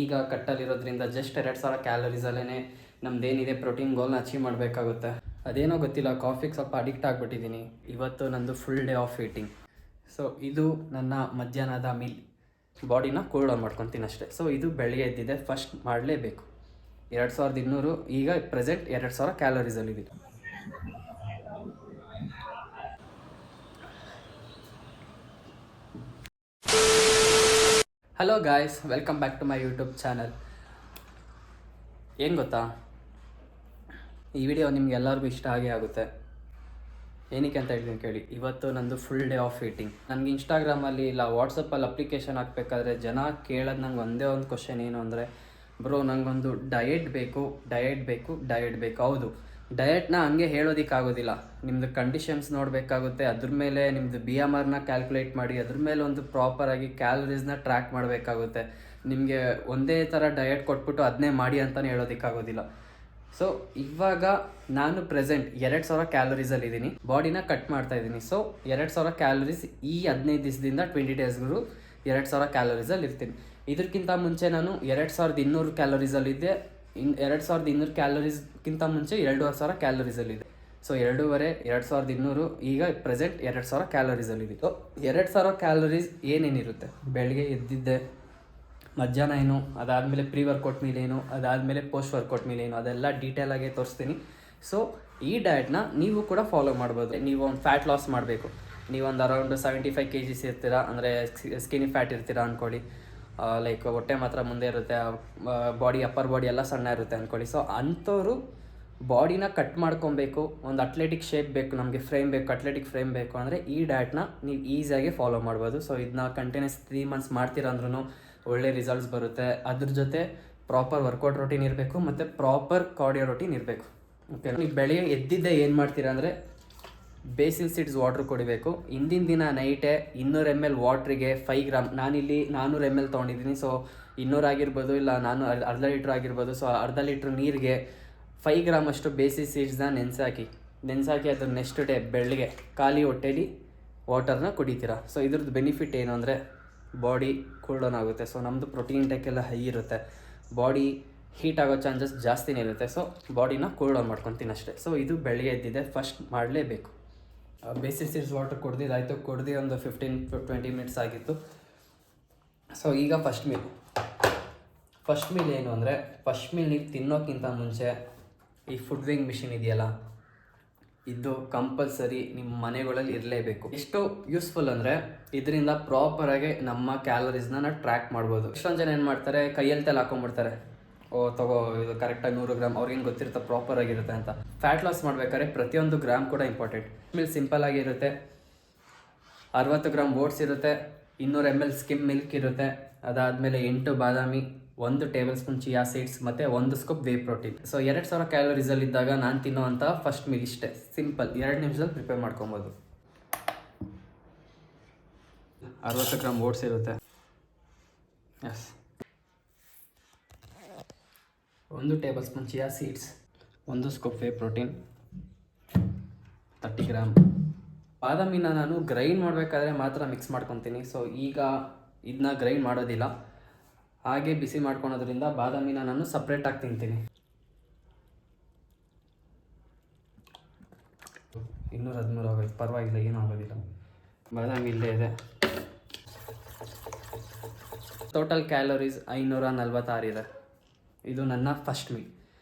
ಈಗ ಕಟ್ಟಲ್ಲಿರೋದ್ರಿಂದ just 2000 ಕ್ಯಾಲರೀಸಲ್ಲೇ ನಮ್ದೇನಿದೆ protein ಗೋಲ್ನ achieve ಮಾಡಬೇಕಾಗುತ್ತೆ. ಅದೇನೋ ಗೊತ್ತಿಲ್ಲ, ಕಾಫಿಗೆ ಸ್ವಲ್ಪ ಅಡಿಕ್ಟ್ ಆಗಿಬಿಟ್ಟಿದ್ದೀನಿ. ಇವತ್ತು ನಂದು full day of eating. So ಇದು ನನ್ನ ಮಧ್ಯಾಹ್ನದ ಮೀಲ್. ಬಾಡಿನ ಕೂಲ್ ಡೌನ್ ಮಾಡ್ಕೊತೀನಿ ಅಷ್ಟೇ. ಸೊ ಇದು ಬೆಳಗ್ಗೆ ಎದ್ದಿದೆ, ಫಸ್ಟ್ ಮಾಡಲೇಬೇಕು. 2200 ಈಗ ಪ್ರೆಸೆಂಟ್ 2000 ಕ್ಯಾಲರೀಸಲ್ಲಿದೆ. Hello guys, welcome back to my YouTube channel. ಏನು ಗೊತ್ತಾ, ಈ ವಿಡಿಯೋ ನಿಮ್ಗೆ ಎಲ್ಲರಿಗೂ ಇಷ್ಟ ಆಗೇ ಆಗುತ್ತೆ. ಏನಕ್ಕೆ ಅಂತ ಹೇಳ್ತೀನಿ ಕೇಳಿ. ಇವತ್ತು ನಂದು ಫುಲ್ ಡೇ ಆಫ್ ಈಟಿಂಗ್. ನನಗೆ ಇನ್ಸ್ಟಾಗ್ರಾಮಲ್ಲಿ ಇಲ್ಲ ವಾಟ್ಸಪ್ಪಲ್ಲಿ ಅಪ್ಲಿಕೇಶನ್ ಹಾಕಬೇಕಾದ್ರೆ ಜನ ಕೇಳೋದು ನಂಗೆ ಒಂದೇ ಒಂದು ಕ್ವಶನ್ ಏನು ಅಂದರೆ, ಬ್ರೋ ನನಗೊಂದು ಡಯೆಟ್ ಬೇಕು. ಹೌದು, ಡಯೆಟ್ನ ಹಂಗೆ ಹೇಳೋದಕ್ಕಾಗೋದಿಲ್ಲ. ನಿಮ್ಮದು ಕಂಡೀಷನ್ಸ್ ನೋಡಬೇಕಾಗುತ್ತೆ. ಅದ್ರ ಮೇಲೆ ನಿಮ್ಮದು BMRನ ಕ್ಯಾಲ್ಕುಲೇಟ್ ಮಾಡಿ ಅದ್ರ ಮೇಲೆ ಒಂದು ಪ್ರಾಪರಾಗಿ ಕ್ಯಾಲರೀಸ್ನ ಟ್ರ್ಯಾಕ್ ಮಾಡಬೇಕಾಗುತ್ತೆ. ನಿಮಗೆ ಒಂದೇ ಥರ ಡಯೆಟ್ ಕೊಟ್ಬಿಟ್ಟು ಅದನ್ನೇ ಮಾಡಿ ಅಂತಲೇ ಹೇಳೋದಕ್ಕಾಗೋದಿಲ್ಲ. ಸೊ ಇವಾಗ ನಾನು ಪ್ರೆಸೆಂಟ್ 2000 ಕ್ಯಾಲರೀಸಲ್ಲಿದ್ದೀನಿ. ಬಾಡಿನ ಕಟ್ ಮಾಡ್ತಾಯಿದ್ದೀನಿ. ಸೊ 2000 ಕ್ಯಾಲರೀಸ್ ಈ 15 ದಿವಸದಿಂದ 20 ಡೇಸ್ಗೂ 2000 ಕ್ಯಾಲರೀಸಲ್ಲಿ ಇರ್ತೀನಿ. ಇದಕ್ಕಿಂತ ಮುಂಚೆ ನಾನು 2200 ಕ್ಯಾಲರೀಸಲ್ಲಿದ್ದೆ. 2200 ಕ್ಯಾಲರೀಸ್ಗಿಂತ ಮುಂಚೆ 2500 ಕ್ಯಾಲರೀಸಲ್ಲಿದೆ. ಸೊ 2200 ಈಗ ಪ್ರೆಸೆಂಟ್ 2000 ಕ್ಯಾಲರೀಸಲ್ಲಿದೆ. ಸೊ 2000 ಕ್ಯಾಲರೀಸ್ ಏನೇನಿರುತ್ತೆ, ಬೆಳಗ್ಗೆ ಎದ್ದಿದ್ದೆ, ಮಧ್ಯಾಹ್ನ ಏನು, ಅದಾದಮೇಲೆ ಪ್ರೀ ವರ್ಕೌಟ್ ಮೀಲ್ ಏನು, ಅದಾದಮೇಲೆ ಪೋಸ್ಟ್ ವರ್ಕೌಟ್ ಮೀಲ್ ಏನು, ಅದೆಲ್ಲ ಡೀಟೇಲಾಗಿ ತೋರಿಸ್ತೀನಿ. ಸೊ ಈ ಡಯಟ್ನ ನೀವು ಕೂಡ ಫಾಲೋ ಮಾಡ್ಬೋದು. ನೀವು ಒಂದು ಫ್ಯಾಟ್ ಲಾಸ್ ಮಾಡಬೇಕು. ನೀವೊಂದು ಅರೌಂಡ್ 75 kgs ಇರ್ತೀರಾ, ಅಂದರೆ ಸ್ಕಿನಿ ಫ್ಯಾಟ್ ಇರ್ತೀರಾ ಅಂದ್ಕೊಳ್ಳಿ. ಲೈಕ್ ಹೊಟ್ಟೆ ಮಾತ್ರ ಮುಂದೆ ಇರುತ್ತೆ, ಬಾಡಿ ಅಪ್ಪರ್ ಬಾಡಿ ಎಲ್ಲ ಸಣ್ಣ ಇರುತ್ತೆ ಅಂದ್ಕೊಳ್ಳಿ. ಸೊ ಅಂಥವ್ರು ಬಾಡಿನ ಕಟ್ ಮಾಡ್ಕೊಬೇಕು. ಒಂದು ಅತ್ಲೆಟಿಕ್ ಶೇಪ್ ಬೇಕು, ನಮಗೆ ಫ್ರೇಮ್ ಬೇಕು, ಅತ್ಲೆಟಿಕ್ ಫ್ರೇಮ್ ಬೇಕು ಅಂದರೆ ಈ ಡಯಟ್ನ ನೀವು ಈಸಿಯಾಗಿ ಫಾಲೋ ಮಾಡ್ಬೋದು. ಸೊ ಇದನ್ನ ಕಂಟಿನ್ಯೂಸ್ 3 months ಮಾಡ್ತೀರಂದ್ರೂ ಒಳ್ಳೆ ರಿಸಲ್ಟ್ಸ್ ಬರುತ್ತೆ. ಅದ್ರ ಜೊತೆ ಪ್ರಾಪರ್ ವರ್ಕೌಟ್ ರೊಟೀನ್ ಇರಬೇಕು ಮತ್ತು ಪ್ರಾಪರ್ ಕಾರ್ಡಿಯೋ ರೊಟೀನ್ ಇರಬೇಕು. ಓಕೆ, ನೀವು ಬೆಳಗ್ಗೆ ಎದ್ದಿದ್ದೆ ಏನು ಮಾಡ್ತೀರಾ ಅಂದರೆ ಬೇಸಿಲ್ ಸೀಡ್ಸ್ ವಾಟ್ರ್ ಕುಡಿಬೇಕು. ಹಿಂದಿನ ದಿನ ನೈಟೇ 200 ml ವಾಟ್ರಿಗೆ 5 ಗ್ರಾಮ್, ನಾನಿಲ್ಲಿ 400 ml ತೊಗೊಂಡಿದ್ದೀನಿ. ಸೊ 200 ಆಗಿರ್ಬೋದು, ಇಲ್ಲ ನಾನು ಅರ್ಧ ಲೀಟ್ರ್ ಆಗಿರ್ಬೋದು. ಸೊ ಅರ್ಧ ಲೀಟ್ರ್ ನೀರಿಗೆ 5 ಗ್ರಾಮ್ ಅಷ್ಟು ಬೇಸಿಲ್ ಸೀಡ್ಸ್ನ ನೆನೆಸಾಕಿ ಅದ್ರ ನೆಕ್ಸ್ಟ್ ಡೇ ಬೆಳಗ್ಗೆ ಖಾಲಿ ಹೊಟ್ಟೆಲಿ ವಾಟರ್ನ ಕುಡಿತೀರಾ. ಸೊ ಇದ್ರದ್ದು ಬೆನಿಫಿಟ್ ಏನು ಅಂದರೆ ಬಾಡಿ ಕೂಲ್ ಡೌನ್ ಆಗುತ್ತೆ. ಸೊ ನಮ್ಮದು ಪ್ರೋಟೀನ್ ಇಂಟೇಕ್ ಎಲ್ಲ ಹೈ ಇರುತ್ತೆ, ಬಾಡಿ ಹೀಟ್ ಆಗೋ ಚಾನ್ಸಸ್ ಜಾಸ್ತಿನೇ ಇರುತ್ತೆ. ಸೊ ಬಾಡಿನ ಕೂಲ್ ಡೌನ್ ಮಾಡ್ಕೊತೀನಿ ಅಷ್ಟೇ. ಸೊ ಇದು ಬೆಳಗ್ಗೆ ಎದ್ದಿದೆ, ಫಸ್ಟ್ ಮಾಡಲೇಬೇಕು. ಬೇಸಿಕ್ ಸೀಡ್ಸ್ ವಾಟರ್ ಕುಡ್ದಿದ್ದಾಯಿತು. ಕುಡ್ದು ಒಂದು 15-20 ಮಿನಿಟ್ಸ್ ಆಗಿತ್ತು. ಸೊ ಈಗ ಫಸ್ಟ್ ಮೀಲ್ ಏನು ಅಂದರೆ, ಫಸ್ಟ್ ಮೀಲ್ ನೀವು ತಿನ್ನೋಕ್ಕಿಂತ ಮುಂಚೆ ಈ ಫುಡ್ ವೇಯಿಂಗ್ ಮಿಷಿನ್ ಇದೆಯಲ್ಲ, ಇದು ಕಂಪಲ್ಸರಿ ನಿಮ್ಮ ಮನೆಗಳಲ್ಲಿ ಇರಲೇಬೇಕು. ಎಷ್ಟು ಯೂಸ್ಫುಲ್ ಅಂದರೆ ಇದರಿಂದ ಪ್ರಾಪರಾಗಿ ನಮ್ಮ ಕ್ಯಾಲರೀಸ್ನ ಟ್ರ್ಯಾಕ್ ಮಾಡ್ಬೋದು. ಎಷ್ಟೊಂದು ಜನ ಏನು ಮಾಡ್ತಾರೆ, ಕೈಯಲ್ಲಿ ತೆಲ್ ಹಾಕೊಂಡ್ಬಿಡ್ತಾರೆ. ತಗೋ ಇದು ಕರೆಕ್ಟಾಗಿ 100 ಗ್ರಾಮ್, ಅವ್ರಿಗೇನು ಗೊತ್ತಿರುತ್ತೆ ಪ್ರಾಪರ್ ಆಗಿರುತ್ತೆ ಅಂತ. ಫ್ಯಾಟ್ ಲಾಸ್ ಮಾಡ್ಬೇಕಾದ್ರೆ ಪ್ರತಿಯೊಂದು ಗ್ರಾಮ್ ಕೂಡ ಇಂಪಾರ್ಟೆಂಟ್. ಮಿಲ್ಕ್ ಸಿಂಪಲ್ ಆಗಿರುತ್ತೆ, 60 ಗ್ರಾಮ್ ಓಟ್ಸ್ ಇರುತ್ತೆ, 200 ml ಸ್ಕಿಮ್ ಮಿಲ್ಕ್ ಇರುತ್ತೆ, ಅದಾದಮೇಲೆ 8 ಬಾದಾಮಿ, 1 ಟೇಬಲ್ ಸ್ಪೂನ್ ಚಿಯಾ ಸೀಡ್ಸ್ ಮತ್ತು 1 ಸ್ಕೂಪ್ ವೇ ಪ್ರೋಟೀನ್. ಸೊ 2000 ಕ್ಯಾಲರೀಸಲ್ಲಿದ್ದಾಗ ನಾನು ತಿನ್ನೋವಂಥ ಫಸ್ಟ್ ಮೀಲ್ ಇಷ್ಟೇ, ಸಿಂಪಲ್, 2 ನಿಮಿಷದಲ್ಲಿ ಪ್ರಿಪೇರ್ ಮಾಡ್ಕೊಬೋದು. 60 ಗ್ರಾಮ್ ಓಟ್ಸ್ ಇರುತ್ತೆ, yes, 1 table spoon chia seeds, 1 scoop whey protein, 30 gram ಬಾದಾಮಿನ ನಾನು ಗ್ರೈಂಡ್ ಮಾಡಬೇಕಾದ್ರೆ ಮಾತ್ರ ಮಿಕ್ಸ್ ಮಾಡ್ಕೊತೀನಿ. ಸೊ ಈಗ ಇದನ್ನ ಗ್ರೈಂಡ್ ಮಾಡೋದಿಲ್ಲ, ಹಾಗೆ ಬಿಸಿ ಮಾಡ್ಕೊಳೋದ್ರಿಂದ ಬಾದಾಮಿನ ನಾನು ಸಪ್ರೇಟಾಗಿ ತಿಂತೀನಿ. 213 ಆಗೋದು, ಪರವಾಗಿಲ್ಲ, ಏನೂ ಆಗೋದಿಲ್ಲ. ಬಾದಾಮಿ ಇಲ್ಲೇ ಇದೆ. ಟೋಟಲ್ ಕ್ಯಾಲರೀಸ್ 546 ಇದೆ. ಇದು ನನ್ನ ಫಸ್ಟ್ ಮೀಲ್.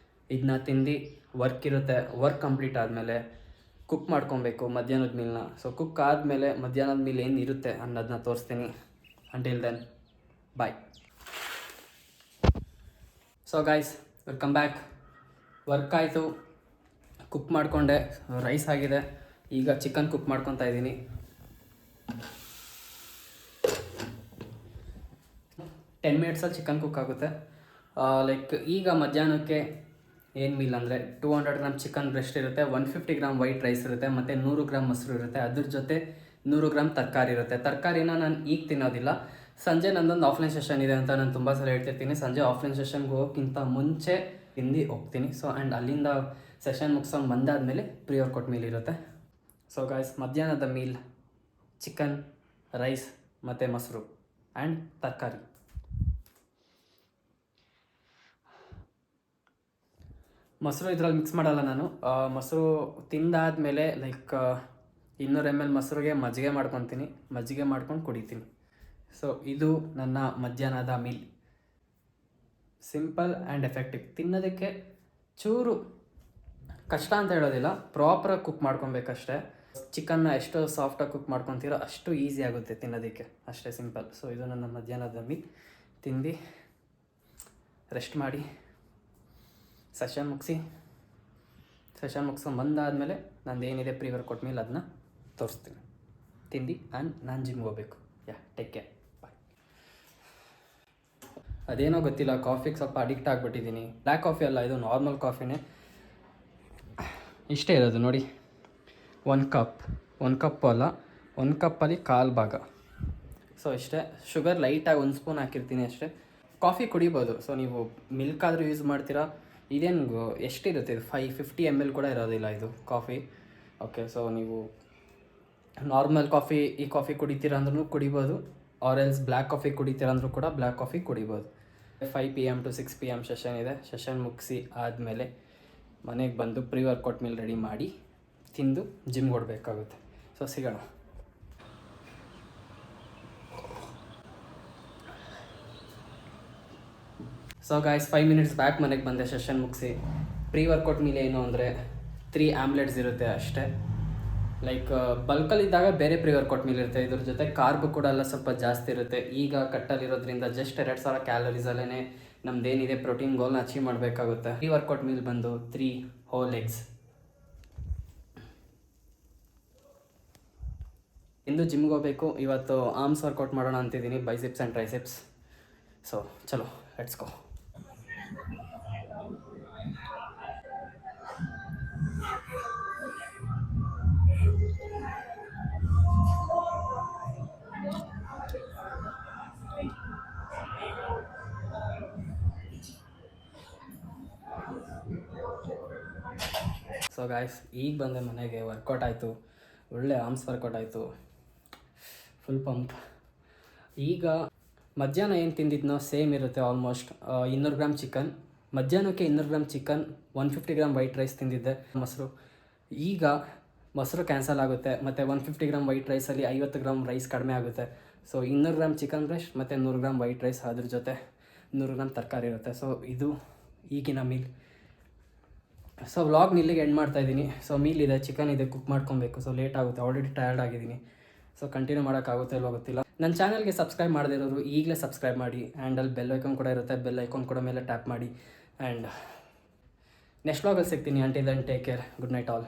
ಇದನ್ನ ತಿಂದು ವರ್ಕ್ ಕಂಪ್ಲೀಟ್ ಆದಮೇಲೆ ಕುಕ್ ಮಾಡ್ಕೊಬೇಕು ಮಧ್ಯಾಹ್ನದ ಮೀಲ್ನ. ಸೊ ಕುಕ್ ಆದಮೇಲೆ ಮಧ್ಯಾಹ್ನದ ಮೀಲ್ ಏನು ಇರುತ್ತೆ ಅನ್ನೋದನ್ನ ತೋರಿಸ್ತೀನಿ. Until then, bye. So guys, welcome back. Work ಆಯಿತು, ಕುಕ್ ಮಾಡಿಕೊಂಡೆ, ರೈಸ್ ಆಗಿದೆ. ಈಗ ಚಿಕನ್ ಕುಕ್ ಮಾಡ್ಕೊತಾ ಇದ್ದೀನಿ. 10 ಮಿನಿಟ್ಸಲ್ಲಿ ಚಿಕನ್ ಕುಕ್ ಆಗುತ್ತೆ. ಲೈಕ್ ಈಗ ಮಧ್ಯಾಹ್ನಕ್ಕೆ ಏನು ಮೀಲ್ ಅಂದರೆ 200 ಗ್ರಾಮ್ ಚಿಕನ್ ಬ್ರೆಸ್ಟ್ ಇರುತ್ತೆ, 150 ಗ್ರಾಮ್ ವೈಟ್ ರೈಸ್ ಇರುತ್ತೆ ಮತ್ತು 100 ಗ್ರಾಮ್ ಮೊಸರು ಇರುತ್ತೆ. ಅದ್ರ ಜೊತೆ 100 ಗ್ರಾಮ್ ತರಕಾರಿ ಇರುತ್ತೆ. ತರಕಾರಿನ ನಾನು ಈಗ ತಿನ್ನೋದಿಲ್ಲ, ಸಂಜೆ ನನ್ನೊಂದು ಆಫ್ಲೈನ್ ಸೆಷನ್ ಇದೆ ಅಂತ ನಾನು ತುಂಬ ಸಲ ಹೇಳ್ತಿರ್ತೀನಿ. ಸಂಜೆ ಆಫ್ಲೈನ್ ಸೆಷನ್ಗೆ ಹೋಗೋಕ್ಕಿಂತ ಮುಂಚೆ ತಿಂದು ಹೋಗ್ತೀನಿ. ಸೊ ಆ್ಯಂಡ್ ಅಲ್ಲಿಂದ ಸೆಷನ್ ಮುಗಿಸ್ಕೊಂಡು ಬಂದಾದಮೇಲೆ ಪ್ರೀ ವರ್ಕೌಟ್ ಮೀಲ್ ಇರುತ್ತೆ. ಸೊ ಗಾಯ್ಸ್, ಮಧ್ಯಾಹ್ನದ ಮೀಲ್ ಚಿಕನ್, ರೈಸ್ ಮತ್ತು ಮೊಸರು ಆ್ಯಂಡ್ ತರಕಾರಿ. ಮೊಸರು ಇದರಲ್ಲಿ ಮಿಕ್ಸ್ ಮಾಡಲ್ಲ ನಾನು. ಮೊಸರು ತಿಂದಾದಮೇಲೆ ಲೈಕ್ 200 ml ಮೊಸರಿಗೆ ಮಜ್ಜಿಗೆ ಮಾಡ್ಕೊತೀನಿ, ಮಜ್ಜಿಗೆ ಮಾಡ್ಕೊಂಡು ಕುಡಿತೀನಿ. ಸೊ ಇದು ನನ್ನ ಮಧ್ಯಾಹ್ನದ ಮೀಲ್. Simple and effective. ತಿನ್ನೋದಕ್ಕೆ ಚೂರು ಕಷ್ಟ ಅಂತ ಹೇಳೋದಿಲ್ಲ, ಪ್ರಾಪರಾಗಿ ಕುಕ್ ಮಾಡ್ಕೊಬೇಕಷ್ಟೇ. ಚಿಕನ್ನ ಎಷ್ಟು ಸಾಫ್ಟಾಗಿ ಕುಕ್ ಮಾಡ್ಕೊತೀರೋ ಅಷ್ಟು ಈಸಿ ಆಗುತ್ತೆ ತಿನ್ನೋದಕ್ಕೆ, ಅಷ್ಟೇ ಸಿಂಪಲ್. ಸೊ ಇದು ನನ್ನ ಮಧ್ಯಾಹ್ನದ ಮೀಲ್. ತಿಂದು ರೆಸ್ಟ್ ಮಾಡಿ ಸೆಷನ್ ಮುಗಿಸ್ಕೊಂಡು ಬಂದಾದಮೇಲೆ ನಂದು ಏನಿದೆ ಪ್ರೀ ವರ್ಕೌಟ್ ಮೀಲ್ ಅದನ್ನ ತೋರಿಸ್ತೀನಿ. ತಿಂದು ನಾನು ಜಿಮ್ಗೆ ಹೋಗ್ಬೇಕು. ಟೇಕ್ ಕೇರ್, ಬಾಯ್. ಅದೇನೋ ಗೊತ್ತಿಲ್ಲ, ಕಾಫಿಗೆ ಸ್ವಲ್ಪ ಅಡಿಕ್ಟ್ ಆಗಿಬಿಟ್ಟಿದ್ದೀನಿ. ಬ್ಲ್ಯಾಕ್ ಕಾಫಿ ಅಲ್ಲ, ಇದು ನಾರ್ಮಲ್ ಕಾಫಿನೇ. ಇಷ್ಟೇ ಇರೋದು ನೋಡಿ, 1 ಕಪ್ ಅಲ್ಲ, 1 ಕಪ್ಪಲ್ಲಿ 1/4 ಭಾಗ. ಸೊ ಇಷ್ಟೇ. ಶುಗರ್ ಲೈಟಾಗಿ 1 ಸ್ಪೂನ್ ಹಾಕಿರ್ತೀನಿ ಅಷ್ಟೇ. ಕಾಫಿ ಕುಡಿಬೋದು. ಸೊ ನೀವು ಮಿಲ್ಕ್ ಆದರೂ ಯೂಸ್ ಮಾಡ್ತೀರಾ. ಇದೇನು ಎಷ್ಟಿರುತ್ತೆ ಇದು, 550 ml ಕೂಡ ಇರೋದಿಲ್ಲ ಇದು ಕಾಫಿ. ಓಕೆ, ಸೊ ನೀವು ನಾರ್ಮಲ್ ಕಾಫಿ ಈ ಕಾಫಿ ಕುಡಿತೀರಾ ಅಂದ್ರೂ ಕುಡಿಬೋದು, ಆರ್ ಎಲ್ಸ್ ಬ್ಲ್ಯಾಕ್ ಕಾಫಿ ಕುಡಿತೀರಾ ಅಂದರೂ ಕೂಡ ಬ್ಲ್ಯಾಕ್ ಕಾಫಿ ಕುಡಿಬೋದು. 5 PM to 6 PM ಸೆಷನ್ ಇದೆ. ಸೆಷನ್ ಮುಗಿಸಿ ಆದಮೇಲೆ ಮನೆಗೆ ಬಂದು ಪ್ರೀ ವರ್ಕೌಟ್ ಮೀಲ್ ರೆಡಿ ಮಾಡಿ ತಿಂದು ಜಿಮ್ಗೆ ಹೊಡಬೇಕಾಗುತ್ತೆ. ಸೊ ಸಿಗೋಣ. ಸೊ ಗಾಯ್ಸ್, 5 minutes ಬ್ಯಾಕ್ ಮನೆಗೆ ಬಂದೆ ಸೆಷನ್ ಮುಗಿಸಿ. ಪ್ರೀ ವರ್ಕೌಟ್ ಮೀಲ್ ಏನು ಅಂದರೆ 3 ಆಮ್ಲೆಟ್ಸ್ ಇರುತ್ತೆ ಅಷ್ಟೇ. ಲೈಕ್ ಬಲ್ಕಲ್ಲಿದ್ದಾಗ ಬೇರೆ ಪ್ರೀ ವರ್ಕೌಟ್ ಮೀಲ್ ಇರುತ್ತೆ, ಇದ್ರ ಜೊತೆ ಕಾರ್ಬ್ ಕೂಡ ಎಲ್ಲ ಸ್ವಲ್ಪ ಜಾಸ್ತಿ ಇರುತ್ತೆ. ಈಗ ಕಟ್ಟಲ್ಲಿರೋದ್ರಿಂದ ಜಸ್ಟ್ 2000 ಕ್ಯಾಲರೀಸಲ್ಲೇ ನಮ್ದೇನಿದೆ ಪ್ರೋಟೀನ್ ಗೋಲ್ನ ಅಚೀವ್ ಮಾಡಬೇಕಾಗುತ್ತೆ. ಪ್ರೀ ವರ್ಕೌಟ್ ಮೀಲ್ ಬಂದು 3 whole eggs. ಇಂದು ಜಿಮ್ಗೆ ಹೋಗಬೇಕು. ಇವತ್ತು ಆರ್ಮ್ಸ್ ವರ್ಕೌಟ್ ಮಾಡೋಣ ಅಂತಿದ್ದೀನಿ, ಬೈಸೆಪ್ಸ್ ಆ್ಯಂಡ್ ಟ್ರೈಸೆಪ್ಸ್. ಸೊ ಚಲೋ, ಲೆಟ್ಸ್ ಗೋ. ಸೊ ಗಾಯ್ಸ್, ಈಗ ಬಂದೆ ಮನೆಗೆ. ವರ್ಕೌಟ್ ಆಯಿತು, ಒಳ್ಳೆ ಆರ್ಮ್ಸ್ ವರ್ಕೌಟ್ ಆಯಿತು, ಫುಲ್ ಪಂಪ್. ಈಗ ಮಧ್ಯಾಹ್ನ ಏನು ತಿಂದಿದ್ನೋ ಸೇಮ್ ಇರುತ್ತೆ ಆಲ್ಮೋಸ್ಟ್. 200 ಗ್ರಾಮ್ ಚಿಕನ್, ಮಧ್ಯಾಹ್ನಕ್ಕೆ 200 gram chicken, 150 gram white rice ತಿಂದಿದ್ದೆ. ಮೊಸರು, ಈಗ ಮೊಸರು ಕ್ಯಾನ್ಸಲ್ ಆಗುತ್ತೆ, ಮತ್ತು 150 ಗ್ರಾಮ್ ವೈಟ್ ರೈಸಲ್ಲಿ 50 ಗ್ರಾಮ್ ರೈಸ್ ಕಡಿಮೆ ಆಗುತ್ತೆ. ಸೊ 200 ಗ್ರಾಮ್ ಚಿಕನ್ ಬ್ರೆಸ್ಟ್ ಮತ್ತು 100 ಗ್ರಾಮ್ ವೈಟ್ ರೈಸ್, ಅದ್ರ ಜೊತೆ 100 ಗ್ರಾಮ್ ತರಕಾರಿ ಇರುತ್ತೆ. ಸೊ ಇದು ಈಗಿನ ಮೀಲ್. ಸೊ ವ್ಲಾಗ್ನ ಇಲ್ಲಿಗೆ ಎಂಡ್ ಮಾಡ್ತಾಯಿದ್ದೀನಿ. ಸೊ ಮೀಲ್ ಇದೆ, ಚಿಕನ್ ಇದೆ, ಕುಕ್ ಮಾಡ್ಕೊಬೇಕು. ಸೊ ಲೇಟ್ ಆಗುತ್ತೆ, ಆಲ್ರೆಡಿ ಟಯರ್ಡ್ ಆಗಿದ್ದೀನಿ. ಸೊ ಕಂಟಿನ್ಯೂ ಮಾಡೋಕ್ಕಾಗುತ್ತೆ ಇಲ್ವೋ ಗೊತ್ತಿಲ್ಲ. ನನ್ನ ಚಾನಲ್ಗೆ ಸಬ್ಸ್ಕ್ರೈಬ್ ಮಾಡದಿರೋರು ಈಗಲೇ ಸಬ್ಸ್ಕ್ರೈಬ್ ಮಾಡಿ. ಆ್ಯಂಡ್ ಅಲ್ಲಿ ಬೆಲ್ ಐಕಾನ್ ಕೂಡ ಇರುತ್ತೆ, ಬೆಲ್ ಐಕಾನ್ ಕೂಡ ಮೇಲೆ ಟ್ಯಾಪ್ ಮಾಡಿ. ಆ್ಯಂಡ್ ನೆಕ್ಸ್ಟ್ ವ್ಲಾಗಲ್ಲಿ ಸಿಗ್ತೀನಿ. Until then take care, good night all.